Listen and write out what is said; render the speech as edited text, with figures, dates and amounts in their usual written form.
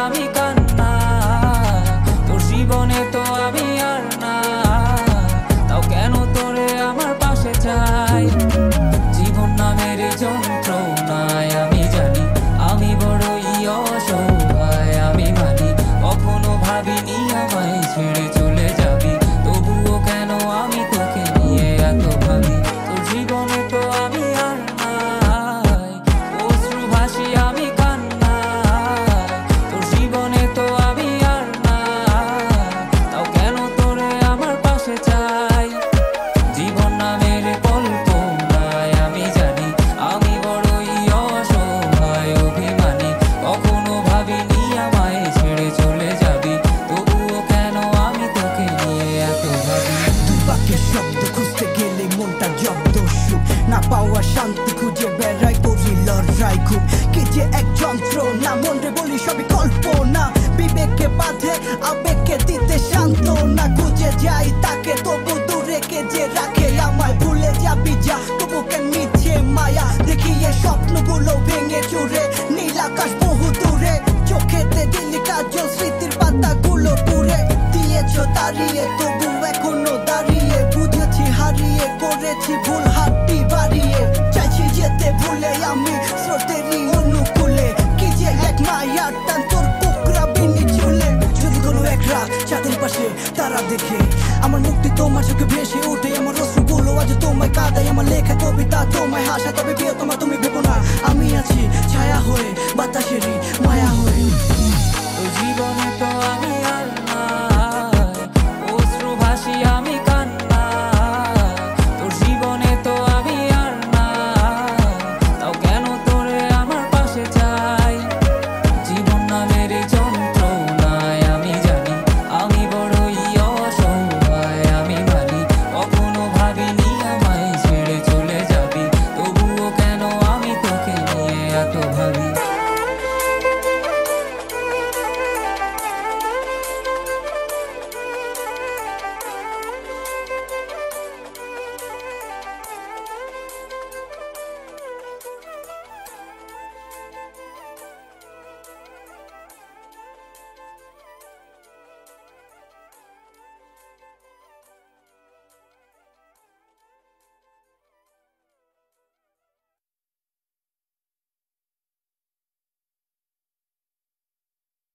আমি কান্না, তোর জীবনে তো আমি আর না, তাও কেন তোরে আমার পাশে চাই। জীবন নামের যন্ত্রণায় আমি জানি আমি বড়ই অসহায়, আমি মানি কখনো ভাবিনি আমায় ছেড়ে চলে যাবি, তবুও কেন আমি তোকে নিয়ে এত ভাবি। তোর জীবনে তো আমি আর নাই, অশ্রু ভাসি আমি কান্নায়, তোর জীবনে তো আমি আর নাই, তাও কেন তোরে আমার পাশে চাই। জীবন নামের কল্পনায় আমি জানি আমি বড়ই অসহায়, অভিমানী কখনো ভাবিনি আমায় ছেড়ে চলে যাবি, তবুও কেন আমি তোকে নিয়ে এত ভাবি। দুই বাক্যের শব্দ খুঁজতে গেলে মনটা জব্দ, সুখ না পাওয়া শান্তি খুঁজে বেড়াই, করি লড়াই খুব কি যে এক যন্ত্রণা, মন রে বলি সবই কল্পনা, বিবেককে বাঁধে আবেগকে দিতে সান্ত্বনা, খুঁজে যাই তাকে তবু দূরে কে যে রাখে আমায়, ভুলে যাবি যা তবু কেন মিছে মায়া, দেখিয়ে স্বপ্নগুলো ভেঙে চুরে, নীল আকাশ বহু দূরে, চোখেতে দিলি কাজল স্মৃতির পাতাগুলো পুড়ে দিয়েছ দাঁড়িয়ে, তবু এখনো দাঁড়িয়ে, বুঝেছি হারিয়ে করেছি ভুল, হাতটি বাড়িয়ে চাইছি যেতে ভুলে আমি স্রোতেরই অনুকূলে, কি যে এক মায়ার টান তোর কোকড়া বিনি চুলে। যদি কোনো এক রাত চাঁদের পাশে তারা দেখে আমার মুক্তি তোমার চোখে ভেসে ওঠে, আমার অশ্রুগুলো আজ তোমায় কাঁদাই, আমার লেখা কবিতা তোমায় হাসা, তবে প্রিয় তোমার তুমি ভেবো না আমি আছি ছায়া হয়ে বাতাসেরই মায়া হয়ে। তোর জীবনে তো আমি